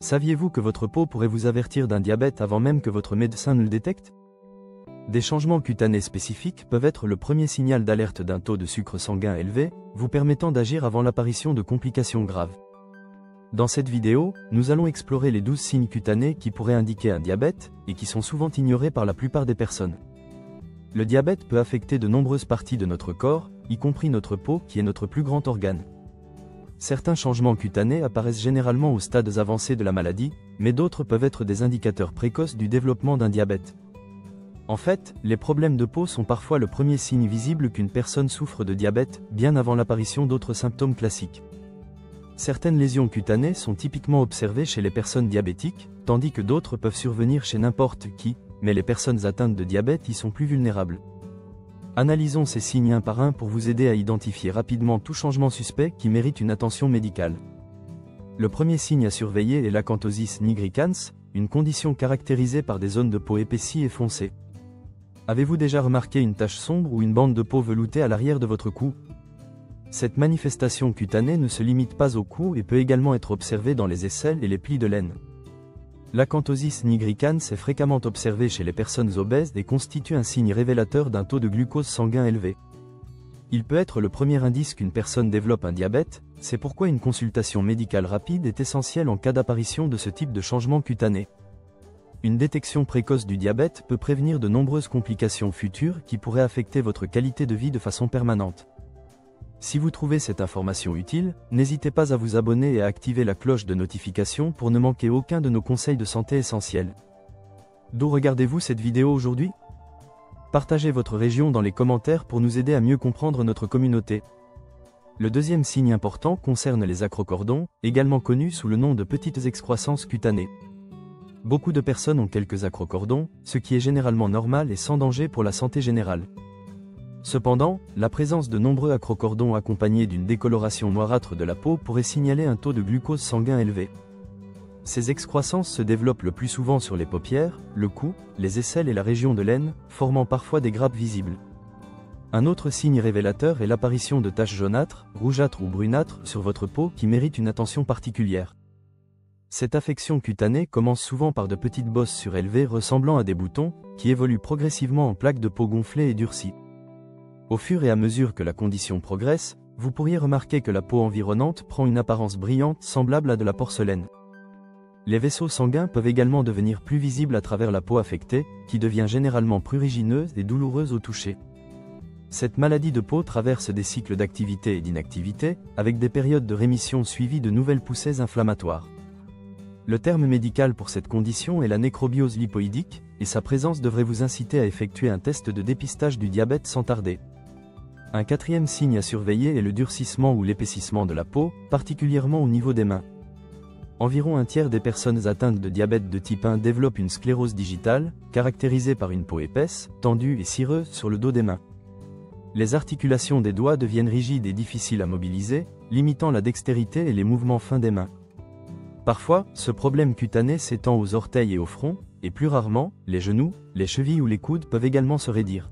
Saviez-vous que votre peau pourrait vous avertir d'un diabète avant même que votre médecin ne le détecte? Des changements cutanés spécifiques peuvent être le premier signal d'alerte d'un taux de sucre sanguin élevé, vous permettant d'agir avant l'apparition de complications graves. Dans cette vidéo, nous allons explorer les 12 signes cutanés qui pourraient indiquer un diabète, et qui sont souvent ignorés par la plupart des personnes. Le diabète peut affecter de nombreuses parties de notre corps, y compris notre peau qui est notre plus grand organe. Certains changements cutanés apparaissent généralement aux stades avancés de la maladie, mais d'autres peuvent être des indicateurs précoces du développement d'un diabète. En fait, les problèmes de peau sont parfois le premier signe visible qu'une personne souffre de diabète, bien avant l'apparition d'autres symptômes classiques. Certaines lésions cutanées sont typiquement observées chez les personnes diabétiques, tandis que d'autres peuvent survenir chez n'importe qui, mais les personnes atteintes de diabète y sont plus vulnérables. Analysons ces signes un par un pour vous aider à identifier rapidement tout changement suspect qui mérite une attention médicale. Le premier signe à surveiller est l'acanthosis nigricans, une condition caractérisée par des zones de peau épaissies et foncées. Avez-vous déjà remarqué une tache sombre ou une bande de peau veloutée à l'arrière de votre cou? Cette manifestation cutanée ne se limite pas au cou et peut également être observée dans les aisselles et les plis de laine. L'acanthosis nigricans est fréquemment observée chez les personnes obèses et constitue un signe révélateur d'un taux de glucose sanguin élevé. Il peut être le premier indice qu'une personne développe un diabète, c'est pourquoi une consultation médicale rapide est essentielle en cas d'apparition de ce type de changement cutané. Une détection précoce du diabète peut prévenir de nombreuses complications futures qui pourraient affecter votre qualité de vie de façon permanente. Si vous trouvez cette information utile, n'hésitez pas à vous abonner et à activer la cloche de notification pour ne manquer aucun de nos conseils de santé essentiels. D'où regardez-vous cette vidéo aujourd'hui? Partagez votre région dans les commentaires pour nous aider à mieux comprendre notre communauté. Le deuxième signe important concerne les acrocordons, également connus sous le nom de petites excroissances cutanées. Beaucoup de personnes ont quelques acrocordons, ce qui est généralement normal et sans danger pour la santé générale. Cependant, la présence de nombreux acrocordons accompagnés d'une décoloration noirâtre de la peau pourrait signaler un taux de glucose sanguin élevé. Ces excroissances se développent le plus souvent sur les paupières, le cou, les aisselles et la région de l'aine, formant parfois des grappes visibles. Un autre signe révélateur est l'apparition de taches jaunâtres, rougeâtres ou brunâtres sur votre peau qui méritent une attention particulière. Cette affection cutanée commence souvent par de petites bosses surélevées ressemblant à des boutons, qui évoluent progressivement en plaques de peau gonflées et durcies. Au fur et à mesure que la condition progresse, vous pourriez remarquer que la peau environnante prend une apparence brillante semblable à de la porcelaine. Les vaisseaux sanguins peuvent également devenir plus visibles à travers la peau affectée, qui devient généralement prurigineuse et douloureuse au toucher. Cette maladie de peau traverse des cycles d'activité et d'inactivité, avec des périodes de rémission suivies de nouvelles poussées inflammatoires. Le terme médical pour cette condition est la nécrobiose lipoïdique, et sa présence devrait vous inciter à effectuer un test de dépistage du diabète sans tarder. Un quatrième signe à surveiller est le durcissement ou l'épaississement de la peau, particulièrement au niveau des mains. Environ un tiers des personnes atteintes de diabète de type 1 développent une sclérose digitale, caractérisée par une peau épaisse, tendue et cireuse sur le dos des mains. Les articulations des doigts deviennent rigides et difficiles à mobiliser, limitant la dextérité et les mouvements fins des mains. Parfois, ce problème cutané s'étend aux orteils et au front, et plus rarement, les genoux, les chevilles ou les coudes peuvent également se raidir.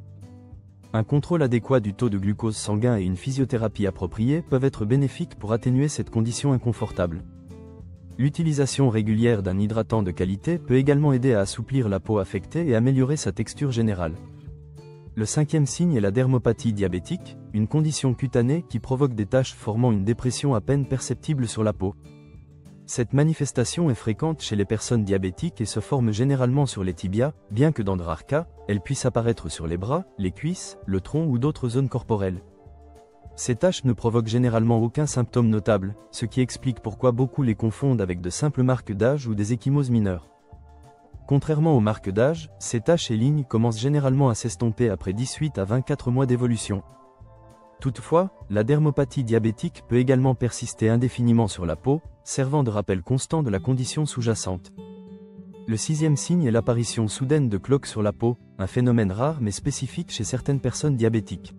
Un contrôle adéquat du taux de glucose sanguin et une physiothérapie appropriée peuvent être bénéfiques pour atténuer cette condition inconfortable. L'utilisation régulière d'un hydratant de qualité peut également aider à assouplir la peau affectée et améliorer sa texture générale. Le cinquième signe est la dermopathie diabétique, une condition cutanée qui provoque des taches formant une dépression à peine perceptible sur la peau. Cette manifestation est fréquente chez les personnes diabétiques et se forme généralement sur les tibias, bien que dans de rares cas, elle puisse apparaître sur les bras, les cuisses, le tronc ou d'autres zones corporelles. Ces taches ne provoquent généralement aucun symptôme notable, ce qui explique pourquoi beaucoup les confondent avec de simples marques d'âge ou des ecchymoses mineures. Contrairement aux marques d'âge, ces taches et lignes commencent généralement à s'estomper après 18 à 24 mois d'évolution. Toutefois, la dermopathie diabétique peut également persister indéfiniment sur la peau, servant de rappel constant de la condition sous-jacente. Le sixième signe est l'apparition soudaine de cloques sur la peau, un phénomène rare mais spécifique chez certaines personnes diabétiques.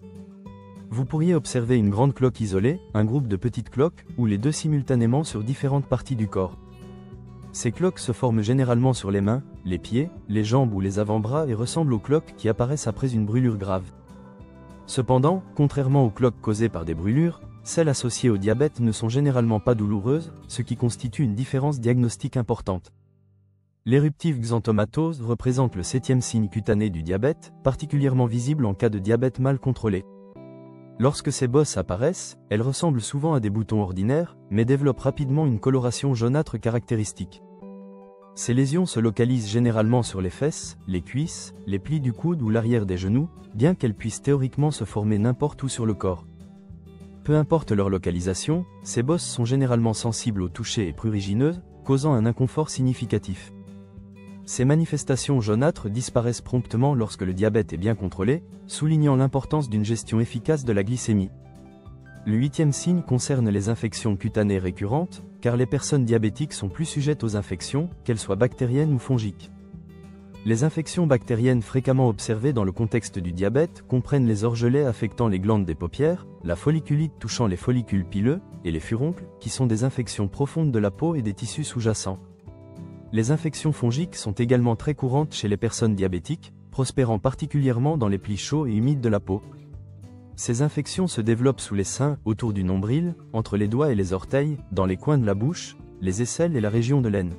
Vous pourriez observer une grande cloque isolée, un groupe de petites cloques, ou les deux simultanément sur différentes parties du corps. Ces cloques se forment généralement sur les mains, les pieds, les jambes ou les avant-bras et ressemblent aux cloques qui apparaissent après une brûlure grave. Cependant, contrairement aux cloques causées par des brûlures, celles associées au diabète ne sont généralement pas douloureuses, ce qui constitue une différence diagnostique importante. L'éruptive xanthomatose représente le 7e signe cutané du diabète, particulièrement visible en cas de diabète mal contrôlé. Lorsque ces bosses apparaissent, elles ressemblent souvent à des boutons ordinaires, mais développent rapidement une coloration jaunâtre caractéristique. Ces lésions se localisent généralement sur les fesses, les cuisses, les plis du coude ou l'arrière des genoux, bien qu'elles puissent théoriquement se former n'importe où sur le corps. Peu importe leur localisation, ces bosses sont généralement sensibles au toucher et prurigineuses, causant un inconfort significatif. Ces manifestations jaunâtres disparaissent promptement lorsque le diabète est bien contrôlé, soulignant l'importance d'une gestion efficace de la glycémie. Le 8e signe concerne les infections cutanées récurrentes, car les personnes diabétiques sont plus sujettes aux infections, qu'elles soient bactériennes ou fongiques. Les infections bactériennes fréquemment observées dans le contexte du diabète comprennent les orgelets affectant les glandes des paupières, la folliculite touchant les follicules pileux, et les furoncles, qui sont des infections profondes de la peau et des tissus sous-jacents. Les infections fongiques sont également très courantes chez les personnes diabétiques, prospérant particulièrement dans les plis chauds et humides de la peau. Ces infections se développent sous les seins, autour du nombril, entre les doigts et les orteils, dans les coins de la bouche, les aisselles et la région de l'aine.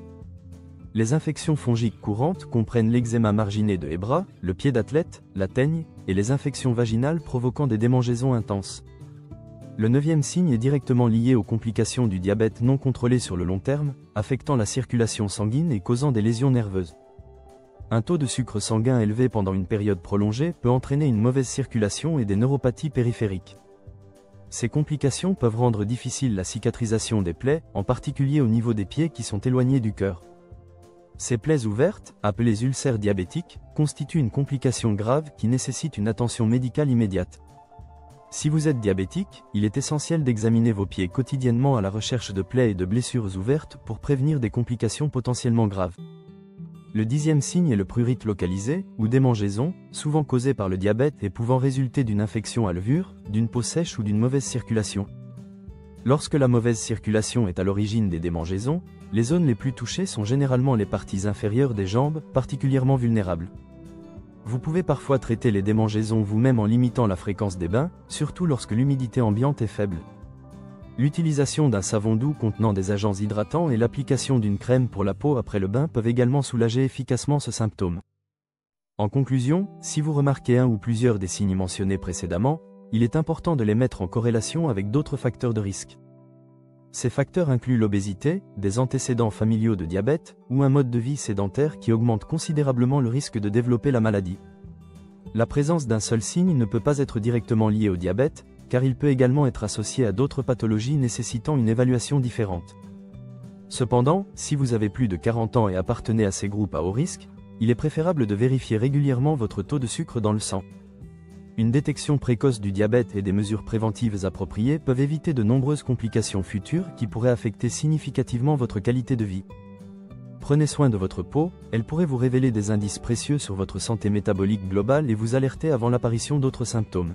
Les infections fongiques courantes comprennent l'eczéma marginé de Hebra, le pied d'athlète, la teigne, et les infections vaginales provoquant des démangeaisons intenses. Le 9e signe est directement lié aux complications du diabète non contrôlé sur le long terme, affectant la circulation sanguine et causant des lésions nerveuses. Un taux de sucre sanguin élevé pendant une période prolongée peut entraîner une mauvaise circulation et des neuropathies périphériques. Ces complications peuvent rendre difficile la cicatrisation des plaies, en particulier au niveau des pieds qui sont éloignés du cœur. Ces plaies ouvertes, appelées ulcères diabétiques, constituent une complication grave qui nécessite une attention médicale immédiate. Si vous êtes diabétique, il est essentiel d'examiner vos pieds quotidiennement à la recherche de plaies et de blessures ouvertes pour prévenir des complications potentiellement graves. Le 10e signe est le prurite localisé, ou démangeaison, souvent causée par le diabète et pouvant résulter d'une infection à levure, d'une peau sèche ou d'une mauvaise circulation. Lorsque la mauvaise circulation est à l'origine des démangeaisons, les zones les plus touchées sont généralement les parties inférieures des jambes, particulièrement vulnérables. Vous pouvez parfois traiter les démangeaisons vous-même en limitant la fréquence des bains, surtout lorsque l'humidité ambiante est faible. L'utilisation d'un savon doux contenant des agents hydratants et l'application d'une crème pour la peau après le bain peuvent également soulager efficacement ce symptôme. En conclusion, si vous remarquez un ou plusieurs des signes mentionnés précédemment, il est important de les mettre en corrélation avec d'autres facteurs de risque. Ces facteurs incluent l'obésité, des antécédents familiaux de diabète, ou un mode de vie sédentaire qui augmente considérablement le risque de développer la maladie. La présence d'un seul signe ne peut pas être directement liée au diabète, car il peut également être associé à d'autres pathologies nécessitant une évaluation différente. Cependant, si vous avez plus de 40 ans et appartenez à ces groupes à haut risque, il est préférable de vérifier régulièrement votre taux de sucre dans le sang. Une détection précoce du diabète et des mesures préventives appropriées peuvent éviter de nombreuses complications futures qui pourraient affecter significativement votre qualité de vie. Prenez soin de votre peau, elle pourrait vous révéler des indices précieux sur votre santé métabolique globale et vous alerter avant l'apparition d'autres symptômes.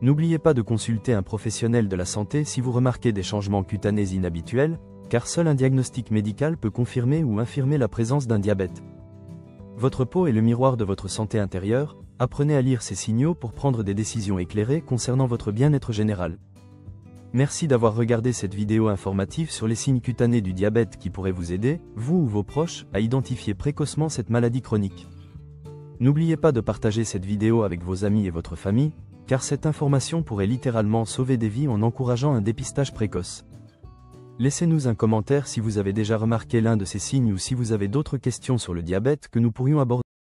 N'oubliez pas de consulter un professionnel de la santé si vous remarquez des changements cutanés inhabituels, car seul un diagnostic médical peut confirmer ou infirmer la présence d'un diabète. Votre peau est le miroir de votre santé intérieure, apprenez à lire ces signaux pour prendre des décisions éclairées concernant votre bien-être général. Merci d'avoir regardé cette vidéo informative sur les signes cutanés du diabète qui pourraient vous aider, vous ou vos proches, à identifier précocement cette maladie chronique. N'oubliez pas de partager cette vidéo avec vos amis et votre famille, car cette information pourrait littéralement sauver des vies en encourageant un dépistage précoce. Laissez-nous un commentaire si vous avez déjà remarqué l'un de ces signes ou si vous avez d'autres questions sur le diabète que nous pourrions aborder.